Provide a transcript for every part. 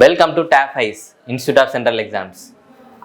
Welcome to டேப் ஐஸ் institute of central exams.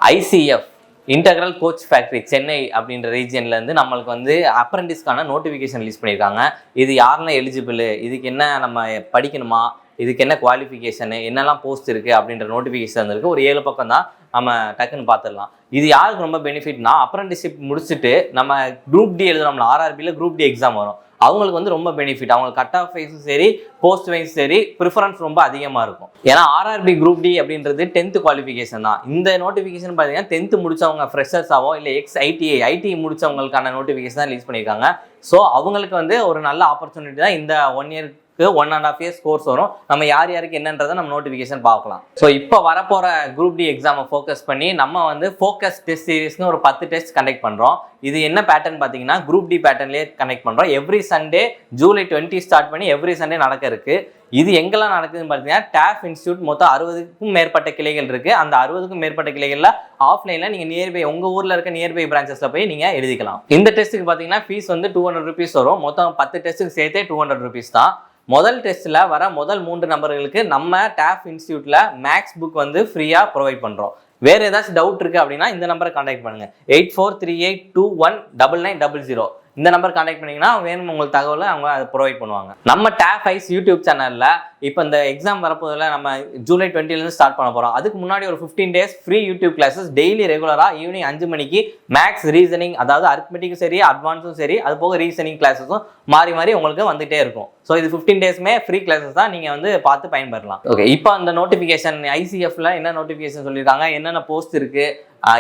ICF integral coach factory Chennai அப்படின்ற ரீஜியன்லேருந்து நம்மளுக்கு வந்து அப்ரெண்டிஸ்க்கான நோட்டிஃபிகேஷன் ரிலீஸ் பண்ணியிருக்காங்க. இது யாரெல்லாம் எலிஜிபிள், இதுக்கு என்ன நம்ம படிக்கணுமா, இதுக்கு என்ன குவாலிஃபிகேஷனு, என்னெல்லாம் போஸ்ட் இருக்குது அப்படின்ற நோட்டிஃபிகேஷன் வந்துருக்கு. ஒரு 7 பக்கம் தான், நம்ம டக்குன்னு பார்த்துடலாம். இது யாருக்கு ரொம்ப பெனிஃபிட்னா, அப்ரெண்டிஸ்ஷிப் முடிச்சுட்டு நம்ம குரூப் டி எழுதுறோம்ல, ஆர்ஆர்பியில் குரூப் டி எக்ஸாம் வரும், அவங்களுக்கு வந்து ரொம்ப பெனிஃபிட். அவங்களுக்கு கட் ஆஃப் வைஸும் சரி, போஸ்ட் வைஸும் சரி, ப்ரிஃபரன்ஸ் ரொம்ப அதிகமாக இருக்கும். ஏன்னா ஆர்ஆர்பி குரூப் டி அப்படின்றது 10th குவாலிஃபிகேஷன் தான். இந்த நோட்டிஃபிகேஷன் பார்த்தீங்கன்னா 10th முடிச்சவங்க ஃப்ரெஷர்ஸாவோ இல்லை ஐடிஐ முடிச்சவங்களுக்கான நோட்டிஃபிகேஷன் தான் ரிலீஸ் பண்ணியிருக்காங்க. ஸோ அவங்களுக்கு வந்து ஒரு நல்ல ஆப்பர்ச்சுனிட்டி தான். இந்த 1 இயருக்கு 1.5 இயர்ஸ் கோர்ஸ் வரும். நம்ம யார் யாருக்கு என்னன்றதை நம்ம நோட்டிஃபிகேஷன் பார்க்கலாம். ஸோ இப்போ வரப்போகிற குரூப் டி எக்ஸாமை ஃபோக்கஸ் பண்ணி நம்ம வந்து ஃபோக்கஸ் டெஸ்ட் சீரீஸ்னு ஒரு 10 டெஸ்ட் கண்டக்ட் பண்ணுறோம். இது என்ன பேட்டர்ன் பார்த்தீங்கன்னா, குரூப் டி பேட்டர்ன்லேயே கண்டக்ட் பண்ணுறோம். எவ்ரி சண்டே ஜூலை 20 ஸ்டார்ட் பண்ணி எவ்ரி சண்டே நடக்க இருக்கு. இது எங்கெல்லாம் நடக்குதுன்னு பார்த்தீங்கன்னா, டேப் இன்ஸ்டியூட் மொத்தம் 60க்கும் மேற்பட்ட கிளைகள் இருக்குது. அந்த 60க்கும் மேற்பட்ட கிளைகளில் ஆஃப்லைனில் நீங்கள் நியர்பை உங்கள் ஊரில் இருக்க நியர்பை பிரான்ச்சஸில் போய் நீங்கள் எழுதிக்கலாம். இந்த டெஸ்ட்டுக்கு பார்த்தீங்கன்னா ஃபீஸ் வந்து 200 rupees வரும். மொத்தம் 10 டெஸ்ட்டுக்கு சேர்த்தே 200 rupees தான். முதல் டெஸ்ட்டில் வர முதல் 3 நபர்களுக்கு நம்ம டேப் இன்ஸ்டியூட்டில் மேக்ஸ் புக் வந்து ஃப்ரீயாக ப்ரொவைட் பண்ணுறோம். வேறு ஏதாச்சும் டவுட் இருக்குது அப்படின்னா இந்த நம்பரை கான்டாக்ட் பண்ணுங்கள். 8438219900 இந்த நம்பர் கான்டாக்ட் பண்ணிங்கன்னா வேணும் உங்களுக்கு தகவலை அவங்க அதை ப்ரொவைட் பண்ணுவாங்க. நம்ம டேப் ஐஸ் யூடியூப் சேனலில் இப்போ இந்த எக்ஸாம் வரப்போதில் நம்ம ஜூலை 20 ஸ்டார்ட் பண்ண போகிறோம். அதுக்கு முன்னாடி ஒரு 15 days free YouTube classes daily ரெகுலராக ஈவினிங் 5 மணிக்கு மேக்ஸ், ரீசனிங், அதாவது அரித்மெட்டிக்கும் சரி, அட்வான்ஸும் சரி, அது போக ரீசனிங் கிளாஸஸும் மாறி மாறி உங்களுக்கு வந்துகிட்டே இருக்கும். ஸோ இது 15 daysமே ஃப்ரீ கிளாஸஸ் தான், நீங்கள் வந்து பார்த்து பயன்பெறலாம். ஓகே, இப்போ அந்த நோட்டிஃபிகேஷன் ஐசிஎஃப்ல என்ன நோட்டிஃபிகேஷன் சொல்லியிருக்காங்க, என்னென்ன போஸ்ட் இருக்குது,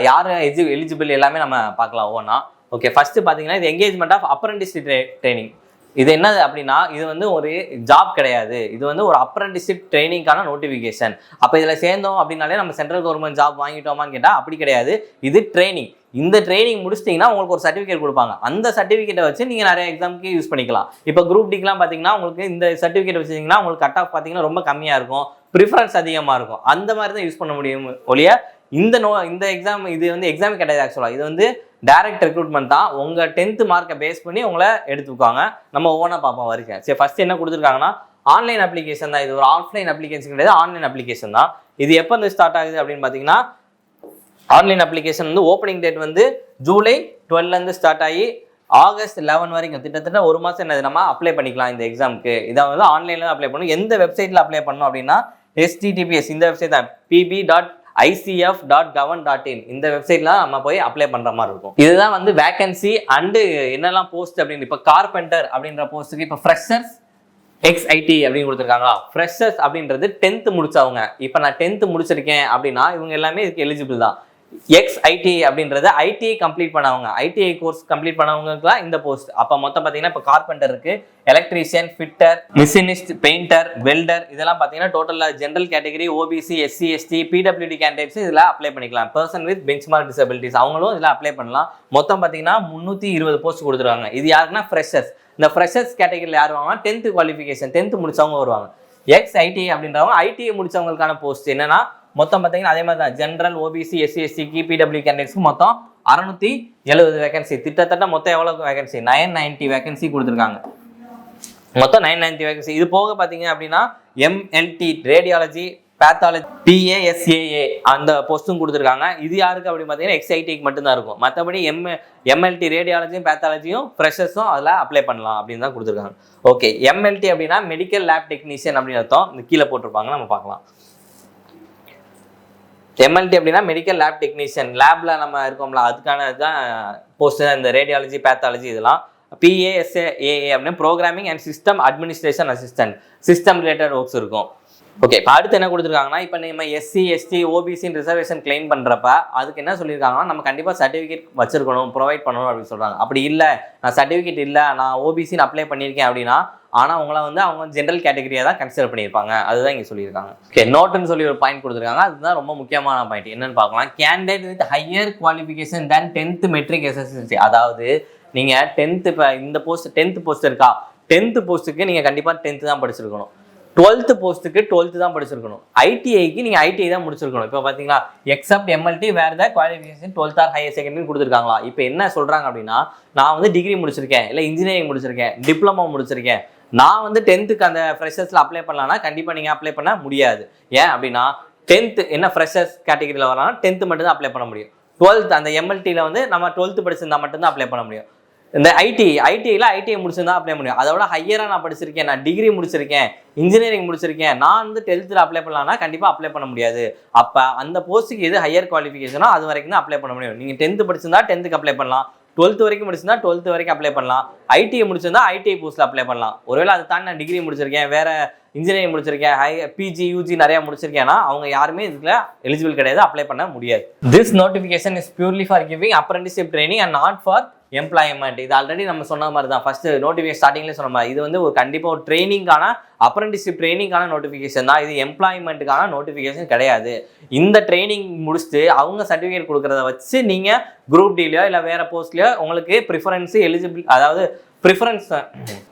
யார் எலிஜிபிள் எல்லாமே நம்ம பார்க்கலாம் ஒவ்வொன்றா. ஓகே, ஃபர்ஸ்ட் பார்த்தீங்கன்னா இது என்கேஜ்மெண்ட் ஆஃப் அப்ரெண்டிஸ்ஷிப் ட்ரைனிங். இது என்னது அப்படின்னா, இது வந்து ஒரு ஜாப் கிடையாது, இது வந்து ஒரு அப்ரெண்டிஸ்ஷிப் ட்ரைனிங்கான நோட்டிஃபிகேஷன். அப்போ இதில் சேர்ந்தோம் அப்படின்னாலே நம்ம சென்ட்ரல் கவர்மெண்ட் ஜாப் வாங்கிட்டோமான்னு கேட்டால் அப்படி கிடையாது. இது ட்ரைனிங். இந்த ட்ரைனிங் முடிச்சிட்டிங்கன்னா உங்களுக்கு ஒரு சர்டிஃபிகேட் கொடுப்பாங்க. அந்த சர்டிஃபிகேட்டை வச்சு நீங்கள் நிறைய எக்ஸாமுக்கு யூஸ் பண்ணிக்கலாம். இப்போ குரூப் டிக்கெலாம் பார்த்தீங்கன்னா உங்களுக்கு இந்த சர்டிஃபிகேட் வச்சிங்கன்னா உங்களுக்கு கட் ஆஃப் பார்த்தீங்கன்னா ரொம்ப கம்மியாக இருக்கும், ப்ரிஃபரன்ஸ் அதிகமாக இருக்கும். அந்த மாதிரி தான் யூஸ் பண்ண முடியும் ஒழிய இந்த எக்ஸாம் இது வந்து எக்ஸாம் கிடையாது. ஆக்சுவலாக இது வந்து டைரக்ட் ரெக்ரூட்மெண்ட் தான். உங்கள் 10th மார்க்கை பேஸ் பண்ணி உங்களை எடுத்துக்குவாங்க. நம்ம ஒவ்வொன்றா பார்ப்போம் வரைக்கும். சரி, ஃபர்ஸ்ட் என்ன கொடுத்துருக்காங்கன்னா ஆன்லைன் அப்ளிகேஷன் தான். இது ஒரு ஆஃப்லைன் அப்ளிகேஷன் கிடையாது, ஆன்லைன் அப்ளிகேஷன் தான். இது எப்போ வந்து ஸ்டார்ட் ஆகுது அப்படின்னு பார்த்தீங்கன்னா, ஆன்லைன் அப்ளிகேஷன் வந்து ஓப்பனிங் டேட் வந்து ஜூலை 12 ஸ்டார்ட் ஆகி ஆகஸ்ட் 11 வரைக்கும், கிட்டத்தட்ட ஒரு மாதம் என்னது நம்ம அப்ளை பண்ணிக்கலாம் இந்த எக்ஸாமுக்கு. இதை வந்து ஆன்லைனில் அப்ளை பண்ணணும். எந்த வெப்சைட்டில் அப்ளை பண்ணணும் அப்படின்னா https இந்த வெப்சைட் தான், pb.icf.govern.in இந்த வெப்சைட்ல நம்ம போய் அப்ளை பண்ற மாதிரி இருக்கும். இதுதான் வந்து வேகன்சி அண்டு என்னெல்லாம் போஸ்ட் அப்படின்னு. இப்போ கார்பெண்டர் அப்படின்ற போஸ்ட்டுக்கு இப்போ ஃப்ரெஷர்ஸ் XIT அப்படின்னு கொடுத்துருக்காங்க. ஃப்ரெஷர்ஸ் அப்படின்றது 10th முடிச்சவங்க. இப்போ நான் 10th முடிச்சிருக்கேன் அப்படின்னா இவங்க எல்லாமே இதுக்கு எலிஜிபிள் தான். XIT அப்படின்றது ஐடிஐ கம்ப்ளீட் பண்ணவங்க, ஐடிஐ கோர்ஸ் கம்ப்ளீட் பண்ணவங்களுக்குலாம் இந்த போஸ்ட். அப்போ மொத்தம் பார்த்தீங்கன்னா இப்போ கார்பெண்டர் இருக்கு, electrician, fitter, machinist, painter, welder, இதெல்லாம் பார்த்தீங்கன்னா டோட்டலாக general category, OBC, SC, ST, PWD candidates இதில் அப்ளை பண்ணிக்கலாம். பர்சன் வித் பெஞ்ச்மார்க் டிசபிலிட்டிஸ் அவங்களும் இதில் அப்ளை பண்ணலாம். மொத்தம் பார்த்தீங்கன்னா 320 போஸ்ட் கொடுத்துருவாங்க. இது யாருன்னா ஃப்ரெஷர்ஸ். இந்த ஃப்ரெஷர்ஸ் கேட்டகரியில் யார் வருவாங்க, 10th குவாலிஃபிகேஷன் 10th முடிச்சவங்க வருவாங்க. XIT அப்படின்றவங்க ஐடிஐ முடிச்சவங்களுக்கான போஸ்ட் என்னன்னா மொத்தம் பார்த்தீங்கன்னா அதே மாதிரி தான், general, OBC, SC, ST, PWD கேண்டிடேட்ஸ்க்கு மொத்தம் 670 வேகன்சி. கிட்டத்தட்ட மொத்தம் எவ்வளோ வேகன்சி, 990 வேகன்சி கொடுத்துருக்காங்க. மொத்தம் 990 வேகன்சி. இது போக பார்த்தீங்க அப்படின்னா MLT ரேடியாலஜி, பேத்தாலஜி, PASAA அந்த போஸ்ட்டும் கொடுத்துருக்காங்க. இது யாருக்கு அப்படின்னு பார்த்தீங்கன்னா XITக்கு மட்டும்தான் இருக்கும். மற்றபடி MLT ரேடியாலஜியும் பேத்தாலஜியும் ஃப்ரெஷர்ஸும் அதில் அப்ளை பண்ணலாம் அப்படின்னு தான் கொடுத்துருக்காங்க. ஓகே, MLT அப்படின்னா மெடிக்கல் லேப் டெக்னீஷியன் அப்படின்னு அர்த்தம். இந்த கீழே போட்டிருப்பாங்க, நம்ம பார்க்கலாம். MLT அப்படின்னா மெடிக்கல் லேப் டெக்னீஷியன், லேப்ல நம்ம இருக்கோம்ல அதுக்கான தான் போஸ்ட். இந்த ரேடியாலஜி, பேத்தாலஜி இதெல்லாம். PASAA அப்படின்னு programming and system administration assistant, system related works இருக்கும். ஓகே, இப்போ அடுத்து என்ன கொடுத்துருக்காங்கன்னா, இப்போ நம்ம SC, ST, OBC reservation claim பண்ணுறப்ப அதுக்கு என்ன சொல்லியிருக்காங்கன்னா, நம்ம கண்டிப்பாக சர்டிஃபிகேட் வச்சிருக்கணும், ப்ரொவைட் பண்ணணும் அப்படின்னு சொல்கிறாங்க. அப்படி இல்லை, நான் சர்டிஃபிகேட் இல்லை, நான் OBCன்னு அப்ளை பண்ணியிருக்கேன் அப்படின்னா, ஆனால் அவங்கள வந்து அவங்க ஜென்ரல் கேட்டகரியாக தான் கன்சிடர் பண்ணியிருப்பாங்க. அதுதான் இங்கே சொல்லியிருக்காங்க. ஓகே, நோட்டுன்னு சொல்லி ஒரு பாயிண்ட் கொடுத்துருக்காங்க. அதுதான் ரொம்ப முக்கியமான பாயிண்ட். என்னன்னு பார்க்கலாம். Candidate with higher qualification than 10th matric SSLC. அதாவது நீங்கள் 10th இப்போ இந்த போஸ்ட் 10th போஸ்ட் இருக்கா, 10th போஸ்ட்டுக்கு நீங்கள் கண்டிப்பாக 10th தான் படிச்சிருக்கணும். 12th போஸ்ட்டுக்கு 12th தான் படிச்சிருக்கணும். ஐடிஐக்கு நீங்கள் ஐடிஐ தான் முடிச்சிருக்கணும். இப்போ பார்த்தீங்களா எக்ஸப்ட் எம்எல்டி வேறு ஏதாவது qualification 12th R higher secondary கொடுத்துருக்காங்களா? இப்போ என்ன சொல்கிறாங்க அப்படின்னா, நான் வந்து டிகிரி முடிச்சிருக்கேன், இல்லை இன்ஜினியரிங் முடிச்சிருக்கேன், டிப்ளமோ முடிச்சிருக்கேன், நான் வந்து 10th அந்த ஃப்ரெஷர்ஸில் அப்ளை பண்ணலான்னா கண்டிப்பாக நீங்கள் அப்ளை பண்ண முடியாது. ஏன் அப்படின்னா 10th என்ன ஃப்ரெஷர்ஸ் கேட்டகரியில் வரலாம்னா 10th மட்டும் தான் அப்ளை பண்ண முடியும். 12th அந்த எம்எல்டியில் வந்து நம்ம 12th படிச்சிருந்தா மட்டும்தான் அப்ளை பண்ண முடியும். இந்த ஐடிஐ முடிச்சிருந்தா அப்ளை முடியும். அதோட ஹையராக நான் படிச்சிருக்கேன், நான் டிகிரி முடிச்சிருக்கேன், இன்ஜினியரிங் முடிச்சிருக்கேன், நான் வந்து 10th அப்ளை பண்ணலாம்னா கண்டிப்பாக அப்ளை பண்ண முடியாது. அப்போ அந்த போஸ்ட்டுக்கு எது ஹையர் குவாலிஃபிகேஷனோ அது வரைக்கும் தான் அப்ளை பண்ண முடியும். நீங்கள் 10th படிச்சிருந்தா 10th அப்ளை பண்ணலாம், 12th வரைக்கும் முடிச்சிருந்தா 12th வரைக்கும் அப்ளை பண்ணலாம், ஐடிஐ முடிச்சிருந்தா ஐடிஐ போஸ்ட்டில் அப்ளை பண்ணலாம். ஒருவேளை அதை தாண்டி நான் டிகிரி முடிச்சிருக்கேன், வேற இன்ஜினியரிங் முடிச்சிருக்கேன், பிஜி யூஜி நிறைய முடிச்சிருக்கேன்னா அவங்க யாருமே இதுல எலிஜிபிள் கிடையாது, அப்ளை பண்ண முடியாது. This notification is purely for giving apprenticeship training and not for employment. இது ஆல்ரெடி நம்ம சொன்ன மாதிரி தான், ஃபர்ஸ்ட் நோட்டிஃபிகேஷன் ஸ்டார்டிங்லேயே சொன்ன மாதிரி இது வந்து ஒரு கண்டிப்பாக ஒரு ட்ரைனிங்கான அப்ரெண்டிஸ்ஷிப் ட்ரைனிங்கான நோட்டிஃபிகேஷன் தான். இது எம்ப்ளாய்மெண்ட்டுக்கான நோட்டிஃபிகேஷன் கிடையாது. இந்த ட்ரைனிங் முடிச்சுட்டு அவங்க சர்டிஃபிகேட் கொடுக்குறத வச்சு நீங்கள் குரூப் டிலையோ இல்லை வேற போஸ்ட்லையோ உங்களுக்கு ப்ரிஃபரன்ஸு எலிஜிபிள், அதாவது ப்ரிஃபரன்ஸ்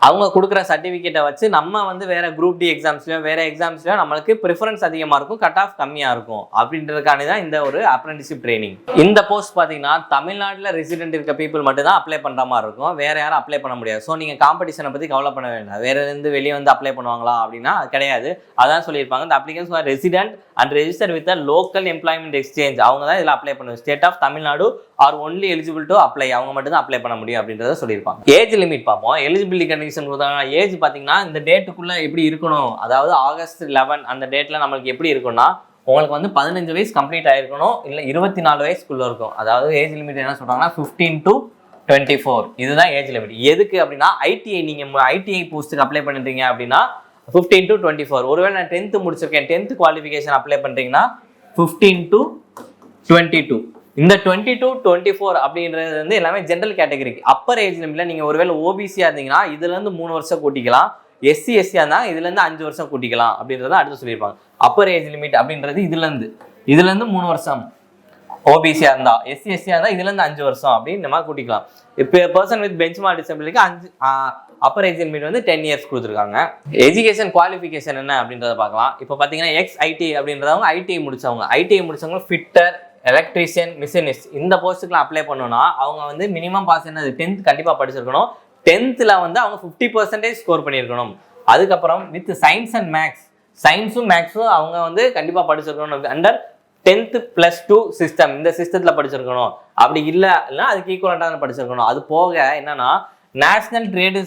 அவங்க கொடுக்குற சர்டிஃபிகேட்டை வச்சு நம்ம வந்து வேற குரூப் டி எக்ஸாம்ஸ்லையோ வேற எக்ஸாம்ஸ்லையோ நம்மளுக்கு ப்ரிஃபரன்ஸ் அதிகமாக இருக்கும், கட் ஆஃப் கம்மியாக இருக்கும். அப்படின்றதுக்கான தான் இந்த ஒரு அப்ரெண்டிஸ்ஷிப் ட்ரைனிங். இந்த போஸ்ட் பார்த்தீங்கன்னா தமிழ்நாட்டில் ரெசிடென்ட் இருக்க பீப்புள் மட்டும் தான் அப்ளை பண்ணுற மாதிரி இருக்கும், வேற யாரும் அப்ளை பண்ண முடியாது. ஸோ நீங்கள் காம்படிஷனை பற்றி கவலை பண்ண வேண்டாம். வேற இருந்து வெளியே வந்து அப்ளை பண்ணுவாங்களா அப்படின்னா கிடையாது. அதான் சொல்லியிருப்பாங்க, இந்த applicants are resident and register with local employment exchange. அவங்க தான் இதில் அப்ளை பண்ணுவாங்க. State of Tamil Nadu are only eligible to apply, அவங்க மட்டும் தான் அப்ளை பண்ண முடியும் அப்படின்றத சொல்லியிருப்பாங்க. ஏஜ் லிமிட் பார்ப்போம். எலிஜிபிலிட்டி கண்டிஷன் ஏஜ் பார்த்தீங்கன்னா இந்த டேட்டுக்குள்ள எப்படி இருக்கணும், அதாவது August 11 அந்த டேட்ல நம்மளுக்கு எப்படி இருக்கும்னா உங்களுக்கு வந்து 15 வயசு கம்ப்ளீட் ஆயிருக்கணும், இல்லை 24 வயசுக்குள்ள இருக்கும். அதாவது ஏஜ் லிமிட் என்ன சொல்றாங்கன்னா 15 to 24 இதுதான் ஏஜ் லிமிட். எதுக்கு அப்படின்னா ஐடிஐ நீங்க ஐடிஐ போஸ்ட்டுக்கு அப்ளை பண்ணிட்டீங்க அப்படின்னா 15 to 24. ஒருவேளை நான் 10th முடிச்சிருக்கேன், 10th குவாலிஃபிகேஷன் அப்ளை பண்றீங்கன்னா 15 to 22. இந்த 20 to 24 அப்படின்றது வந்து எல்லாமே ஜென்ரல் கேட்டகரிக்கு. அப்பர் ஏஜ் லிமிட்ல நீங்க ஒருவேளை ஓபிசியா இருந்தீங்கன்னா இதுல இருந்து 3 வருஷம் கூட்டிக்கலாம், எஸ்சியா இருந்தா இதுல இருந்து 5 வருஷம் கூட்டிக்கலாம் அப்படின்றத அடுத்து சொல்லியிருப்பாங்க. அப்பர் ஏஜ் லிமிட் அப்படின்றது இதுல இருந்து 3 வருஷம் ஓபிசியா இருந்தா, எஸ்சியா இருந்தா இதுல இருந்து 5 வருஷம் அப்படின்னு நம்ம கூட்டிக்கலாம். இப்போ பர்சன் வித் பெஞ்ச்மார்க் டிசபிலிட்டிக்கு அப்பர் ஏஜ் லிமிட் வந்து 10 இயர்ஸ் கொடுத்துருக்காங்க. எஜுகேஷன் குவாலிஃபிகேஷன் என்ன அப்படின்றத பார்க்கலாம். இப்போ பார்த்தீங்கன்னா XIT அப்படின்றவங்க ஐடிஐ முடிச்சவங்க ஃபிட்டர், எலக்ட்ரீஷியன், மிஷினிஸ்ட் இந்த போஸ்ட்டுக்குலாம் அப்ளை பண்ணணும்னா அவங்க வந்து மினிமம் பாஸ் என்னது 10th கண்டிப்பாக படிச்சிருக்கணும். 10th வந்து அவங்க 50% ஸ்கோர் பண்ணியிருக்கணும். அதுக்கப்புறம் வித் சயின்ஸ் அண்ட் மேக்ஸ், சயின்ஸும் மேக்ஸும் அவங்க வந்து கண்டிப்பாக படிச்சிருக்கணும். அண்டர் 10th +2 சிஸ்டம், இந்த சிஸ்டத்தில் படிச்சிருக்கணும். அப்படி இல்லைன்னா அதுக்கு ஈக்குவலண்டாக படிச்சிருக்கணும். அது போக என்னன்னா national trade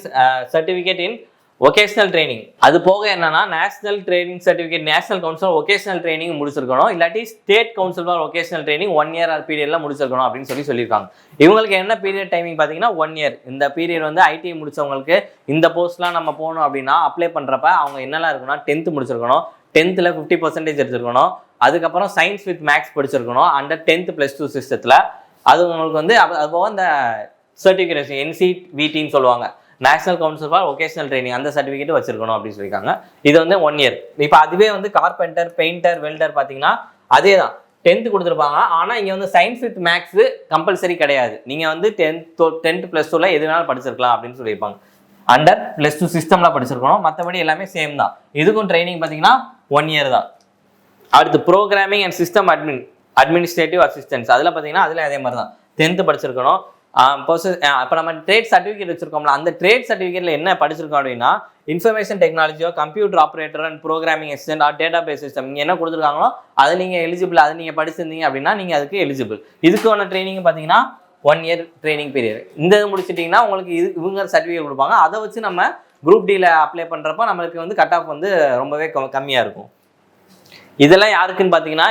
certificate in vocational training, அது போக என்னன்னா national training certificate, national council vocational training முடிச்சிருக்கணும், இல்லாட்டி state council for vocational training 1 year பீரியட்ல முடிச்சிருக்கணும் அப்படின்னு சொல்லியிருக்காங்க. இவங்களுக்கு என்ன பீரியட் டைமிங் பார்த்தீங்கன்னா 1 year. இந்த பீரியட் வந்து ஐடிஐ முடிச்சவங்களுக்கு இந்த போஸ்ட்லாம் நம்ம போகணும் அப்படின்னா அப்ளை பண்றப்ப அவங்க என்னெல்லாம் இருக்குன்னா 10th முடிச்சிருக்கணும், 10th 50% எடுத்துருக்கணும், அதுக்கப்புறம் சயின்ஸ் வித் மேக்ஸ் படிச்சிருக்கணும் அண்டர் 10th +2 சிஸ்டத்துல. அது உங்களுக்கு வந்து அது போக இந்த சர்டிஃபிகேட் NCVTன்னு சொல்லுவாங்க, national council for vocational training, அந்த சர்டிஃபிகேட் வச்சிருக்கணும் அப்படின்னு சொல்லியிருக்காங்க. இது வந்து 1 year. இப்போ அதுவே வந்து கார்பெண்டர், பெயிண்டர், வெல்டர் பார்த்தீங்கன்னா அதே தான் 10th கொடுத்துருப்பாங்க. ஆனால் இங்கே வந்து சயின்ஸ் வித் மேக்ஸ் கம்பல்சரி கிடையாது. நீங்கள் வந்து 10th +2 எது வேணாலும் படிச்சிருக்கலாம் அப்படின்னு சொல்லியிருப்பாங்க. அண்டர் +2 சிஸ்டம்ல படிச்சிருக்கணும், மற்றபடி எல்லாமே சேம் தான். இதுக்கும் ட்ரைனிங் பார்த்தீங்கன்னா 1 year தான். அடுத்து programming and system administrative assistance, அதில் பார்த்தீங்கன்னா அதில் அதே மாதிரி தான் 10th படிச்சிருக்கணும். இப்போ நம்ம ட்ரேட் சர்டிஃபிகேட் வச்சிருக்கோம்ல, அந்த ட்ரேட் சர்டிஃபிகேட்ல என்ன படிச்சிருக்கோம் அப்படின்னா இன்ஃபர்மேஷன் டெக்னாலஜியோ, computer operator and programming assistant or database system, நீங்கள் என்ன கொடுத்துருக்காங்களோ அதை நீங்கள் எலிஜிபிள், அதை நீங்கள் படிச்சிருந்தீங்க அப்படின்னா நீங்கள் அதுக்கு எலிஜிபிள். இதுக்கான ட்ரைனிங் பார்த்தீங்கன்னா 1 year ட்ரைனிங் பீரியட். இந்த இது முடிச்சிட்டிங்கன்னா உங்களுக்கு இவங்க சர்டிஃபிகேட் கொடுப்பாங்க. அதை வச்சு நம்ம குரூப் டியில் அப்ளை பண்ணுறப்ப நம்மளுக்கு வந்து கட் ஆஃப் வந்து ரொம்பவே கம்மியாக இருக்கும். இதெல்லாம் யாருக்குன்னு பார்த்தீங்கன்னா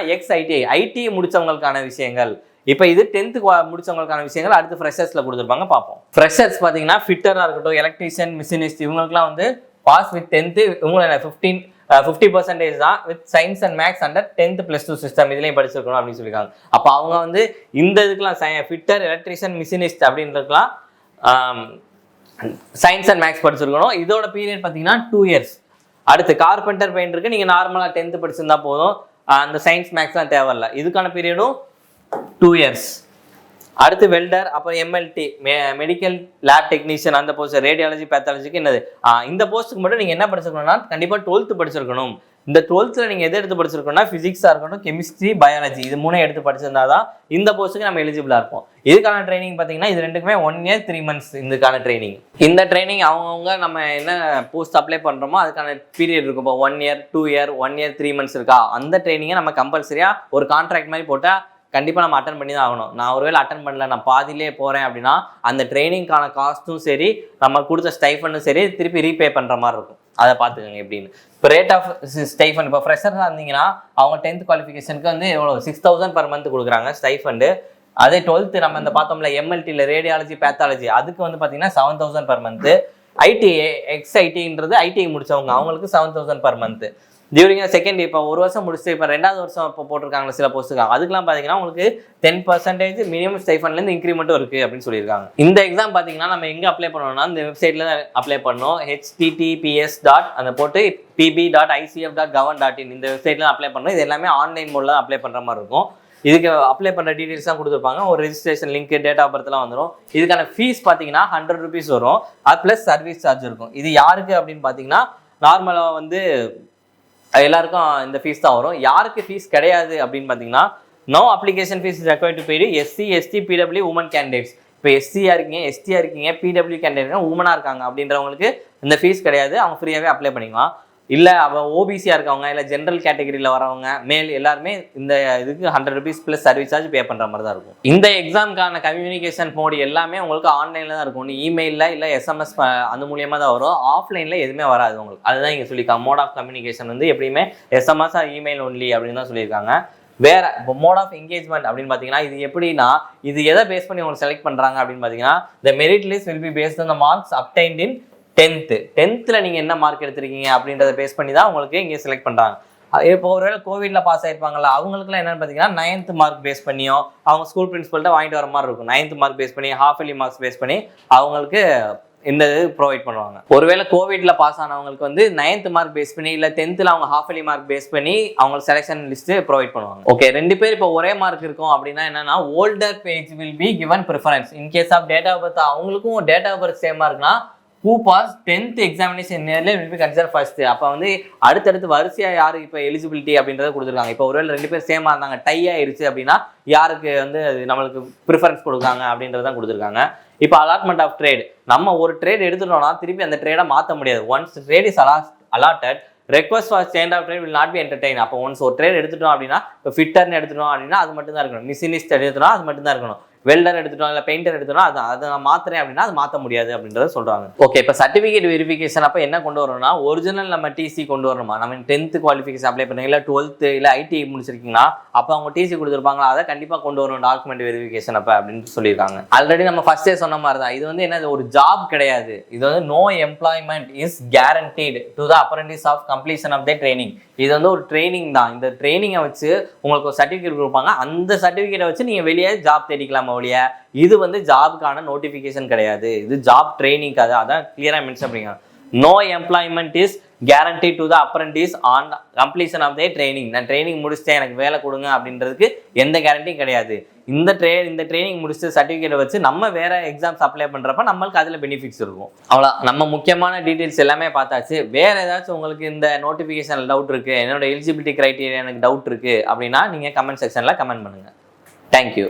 ஐடிஐ முடிச்சவங்களுக்கான விஷயங்கள். இப்போ இது 10th முடிச்சவங்களுக்கான விஷயங்கள் அடுத்து ஃப்ரெஷர்ஸ்ல கொடுத்துருப்பாங்க, பார்ப்போம். ஃப்ரெஷர்ஸ் பார்த்தீங்கன்னா ஃபிட்டராக இருக்கட்டும், எலக்ட்ரீஷியன், மிஷினிஸ்ட் இவங்களுக்குலாம் வந்து பாஸ் வித் 10th இவங்க 50% தான் with science and maths under 10th +2 system இதுலையும் படிச்சிருக்கணும் அப்படின்னு சொல்லியிருக்காங்க. அப்போ அவங்க வந்து இந்த இதுக்கெல்லாம் ஃபிட்டர், எலக்ட்ரீஷியன், மிஷினிஸ்ட் அப்படின்றதுக்கெல்லாம் சயின்ஸ் அண்ட் மேக்ஸ் படிச்சிருக்கணும். இதோட பீரியட் பார்த்தீங்கன்னா 2 years. அடுத்து கார்பெண்டர், பெயிண்டருக்கு நீங்கள் நார்மலாக 10th படிச்சிருந்தா போதும், அந்த சயின்ஸ் மேக்ஸ்லாம் தேவையில்லை. இதுக்கான பீரியடும் 2 years. அடுத்து வெல்டர், அப்புறம் எம்எல்டி மெடிக்கல் லேப் டெக்னீஷியன், அந்த போஸ்ட் ரேடியாலஜி பேத்தாலஜிக்கு என்னது இந்த போஸ்ட்டுக்கு மட்டும் நீங்கள் என்ன படிச்சிருக்கணும்னா கண்டிப்பாக 12th படிச்சிருக்கணும். இந்த 12th நீங்கள் எது எடுத்து படிச்சிருக்கோம்னா ஃபிசிக்ஸாக இருக்கட்டும், கெமிஸ்ட்ரி, பயாலஜி இது 3 எடுத்து படிச்சிருந்தா தான் இந்த போஸ்ட்டுக்கு நம்ம எலிஜிபிளாக இருப்போம். இதுக்கான ட்ரைனிங் பார்த்தீங்கன்னா இது ரெண்டுக்குமே 1 year 3 months இதுக்கான ட்ரைனிங். இந்த ட்ரைனிங் அவங்கவுங்க நம்ம என்ன போஸ்ட் அப்ளை பண்ணுறோமோ அதுக்கான பீரியட் இருக்கும். இப்போ 1 year 2 year 1 year 3 months இருக்கா, அந்த ட்ரைனிங்கை நம்ம கம்பல்சரியாக ஒரு கான்ட்ராக்ட் மாதிரி போட்டால் கண்டிப்பாக நம்ம அட்டன் பண்ணி தான் ஆகணும். நான் ஒருவேளை அட்டன் பண்ணல, நான் பாதியிலே போகிறேன் அப்படின்னா அந்த ட்ரைனிங்கான காஸ்ட்டும் சரி, நம்ம கொடுத்த ஸ்டைஃபண்டும் சரி திருப்பி ரீபே பண்ணுற மாதிரி இருக்கும். அதை பார்த்துக்கோங்க எப்படின்னு. இப்போ ரேட் ஆஃப் ஸ்டைஃபண்ட், இப்போ ஃப்ரெஷர்ஸாக இருந்தீங்கன்னா அவங்க 10th குவாலிஃபிகேஷனுக்கு வந்து எவ்வளோ 6000 per month கொடுக்குறாங்க ஸ்டைஃபண்டு. அதே 12th நம்ம இந்த பார்த்தோம்ல எம்எல்டியில் ரேடியாலஜி பேத்தாலஜி அதுக்கு வந்து பார்த்தீங்கன்னா 7000 per month. ஐடி எக்ஸ்ஐடின்றது ஐடிஐ முடிச்சவங்க அவங்களுக்கு 7000 per month. டியூரிங் செகண்ட் இப்போ 1 வருஷம் முடிச்சுட்டு இப்போ 2வது வருஷம் இப்போ போட்டிருக்காங்க சில போஸ்ட்டுக்கு, அதுக்கெல்லாம் பார்த்தீங்கன்னா உங்களுக்கு 10% மினிமம் ஸ்டைஃபண்ட்லேருந்து இன்க்ரிமெண்ட்டும் இருக்குது அப்படின்னு சொல்லியிருக்காங்க. இந்த எக்ஸாம் பார்த்தீங்கன்னா நம்ம எங்கே அப்ளை பண்ணணும்னா இந்த வெப்சைட்டில் அப்ளை பண்ணணும். https அந்த போட்டு pb.icf.gov.in இந்த வெப்சைட்டில் அப்ளை பண்ணணும். இது எல்லாமே ஆன்லைன் மோடில் தான் அப்ளை பண்ணுற மாதிரி இருக்கும். இதுக்கு அப்ளை பண்ணுற டீட்டெயில்ஸ் தான் கொடுத்துருப்பாங்க. ஒரு ரெஜிஸ்ட்ரேஷன் லிங்க், டேட் ஆஃப் பர்த்லாம் வந்துடும். இதுக்கான ஃபீஸ் பார்த்தீங்கன்னா 100 rupees வரும். அது ப்ளஸ் சர்வீஸ் சார்ஜ் இருக்கும். இது யாருக்கு அப்படின்னு பார்த்தீங்கன்னா நார்மலாக வந்து எல்லாருக்கும் இந்த ஃபீஸ் தான் வரும். யாருக்கு ஃபீஸ் கிடையாது அப்படின்னு பார்த்தீங்கன்னா no application fees required to pay SC ST PW women candidates. இப்போ SC-யா இருக்கீங்க, ST-யா இருக்கீங்க, PW கேண்டிடேட் உமனாக இருக்காங்க அப்படின்றவங்களுக்கு இந்த ஃபீஸ் கிடையாது. அவங்க ஃப்ரீயாகவே அப்ளை பண்ணிக்கலாம். இல்லை அவன் ஓபிசியாக இருக்கவங்க இல்லை ஜென்ரல் கேட்டகரியில் வரவங்க மேல் எல்லாருமே இந்த இதுக்கு 100 rupees plus service charge pay பண்ணுற மாதிரி தான் இருக்கும். இந்த எக்ஸாமுக்கான கம்யூனிகேஷன் மோடு எல்லாமே உங்களுக்கு ஆன்லைனில் தான் இருக்கும். இமெயிலில் இல்லை SMS அந்த மூலியமாக தான் வரும். ஆஃப்லைனில் எதுவுமே வராது உங்களுக்கு. அதுதான் இங்கே சொல்லியிருக்காங்க. மோட் ஆஃப் கம்யூனிகேஷன் வந்து எப்படியுமே SMS இமெயில் ஒன்லி அப்படின்னு தான் சொல்லியிருக்காங்க. வேற இப்போ மோட் ஆஃப் என்கேஜ்மெண்ட் அப்படின்னு பார்த்தீங்கன்னா இது எப்படின்னா இது எதை பேஸ் பண்ணி உங்களுக்கு செலக்ட் பண்ணுறாங்க அப்படின்னு பார்த்தீங்கன்னா the merit list will be based on the marks obtained in 10th நீங்கள் என்ன மார்க் எடுத்திருக்கீங்க அப்படின்றத பேஸ் பண்ணி தான் உங்களுக்கு இங்கே செலக்ட் பண்ணுறாங்க. இப்போ ஒருவேளை கோவிட்ல பாஸ் ஆயிருப்பாங்கல்ல அவங்களுக்குலாம் என்னன்னு பார்த்தீங்கன்னா 9th மார்க் பேஸ் பண்ணியோ அவங்க ஸ்கூல் பிரின்சிபல்கிட்ட வாங்கிட்டு வர மாதிரி இருக்கும். 9th மார்க் பேஸ் பண்ணி ஹாஃப் இயர்லி மார்க்ஸ் பேஸ் பண்ணி அவங்களுக்கு இந்த இது ப்ரொவைட் பண்ணுவாங்க. ஒருவேளை கோவிட்ல பாஸ் ஆனவங்களுக்கு வந்து 9th மார்க் பேஸ் பண்ணி இல்லை 10th அவங்க ஹாஃப் இயர்லி மார்க் பேஸ் பண்ணி அவங்களுக்கு செலெக்ஷன் லிஸ்ட் ப்ரொவைட் பண்ணுவாங்க. ஓகே, 2 பேர் இப்போ ஒரே மார்க் இருக்கும் அப்படின்னா என்னன்னா older page will be given preference in case of date of birth. அவங்களுக்கும் டேட் ஆஃப் பர்த் சேமா இருக்குன்னா who passed 10th examination nearly will be considered first. அப்போ வந்து அடுத்தடுத்து வரிசையா யாரு இப்போ எலிஜிபிலிட்டி அப்படின்றத கொடுத்துருக்காங்க. இப்போ ஒருவேளை 2 பேர் சேமா இருந்தாங்க, டை ஆயிருச்சு அப்படின்னா யாருக்கு வந்து நம்மளுக்கு ப்ரிஃபரன்ஸ் கொடுக்காங்க அப்படின்றதான் கொடுத்துருக்காங்க. இப்போ அலாட்மெண்ட் ஆஃப் ட்ரேட், நம்ம ஒரு ட்ரேட் எடுத்துட்டோம்னா திருப்பி அந்த ட்ரேடை மாற்ற முடியாது. Once trade is allotted request for change of trade will not be entertained. அப்போ ஒன்ஸ் ஒரு ட்ரேட் எடுத்துட்டோம் அப்படின்னா இப்போ ஃபிட்டர்னு எடுத்துட்டோம் அப்படின்னா அது மட்டும் தான் இருக்கணும். மிஷினிஸ்ட் எடுத்துட்டோம் அது மட்டும் தான் இருக்கணும். வெல்டர் எடுத்துட்டோம் இல்லை பெயிண்டர் எடுத்துட்டோம் அதை நான் மாத்துறேன் அப்படின்னா அது மாற்ற முடியாது அப்படின்றத சொல்றாங்க. ஓகே, இப்போ சர்டிஃபிகேட் வெரிஃபிகேஷன் அப்போ என்ன கொண்டு வரணும்னா ஒரிஜினல் நம்ம டிசி கொண்டு வரணுமா. நம்ம 10th குவாலிஃபிகேஷன் அப்ளை பண்ணுங்க இல்லை 12th இல்லை ஐடி முடிச்சிருக்கீங்கன்னா அப்போ அவங்க டிசி கொடுத்துருப்பாங்களா அதை கண்டிப்பாக கொண்டு வரணும் டாக்குமெண்ட் வெரிஃபிகேஷன் அப்போ அப்படின்னு சொல்லியிருக்காங்க. ஆல்ரெடி நம்ம ஃபர்ஸ்டே சொன்ன மாதிரி தான் இது வந்து என்ன ஒரு ஜாப் கிடையாது. இது வந்து no employment is guaranteed to the apprentice of completion of the training. இது வந்து ஒரு ட்ரைனிங் தான். இந்த ட்ரைனிங்கை வச்சு உங்களுக்கு ஒரு சர்டிஃபிகேட் கொடுப்பாங்க. அந்த சர்டிஃபிகேட்டை வச்சு நீங்கள் வெளியே ஜாப் தேடிக்கலாம் ஒழிய இது வந்து ஜாபுக்கான நோட்டிஃபிகேஷன் கிடையாது. இது ஜாப் ட்ரைனிங். அதான் கிளியரா மென்ஷன் பண்ணிருக்காங்க. No employment is guaranteed to the apprentice on completion of their training. நான் ட்ரைனிங் முடிச்சிட்டேன் எனக்கு வேலை கொடுங்க அப்படின்றதுக்கு எந்த கேரண்டியும் கிடையாது. இந்த ட்ரைனிங் முடிச்சு சர்டிஃபிகேட் வச்சு நம்ம வேற எக்ஸாம்ஸ் அப்ளை பண்றப்ப நம்மளுக்கு அதுல பெனிஃபிட்ஸ் இருக்கும். அவ்வளோ நம்ம முக்கியமான டீட்டெயில்ஸ் எல்லாமே பார்த்தாச்சு. வேற ஏதாச்சும் உங்களுக்கு இந்த நோட்டிஃபிகேஷன் டவுட் இருக்கு, என்னோட எலிஜிபிலிட்டி கிரைட்டீரியா எனக்கு டவுட் இருக்கு அப்படின்னா நீங்க கமெண்ட் செக்ஷன்ல கமெண்ட் பண்ணுங்க. தேங்க்யூ.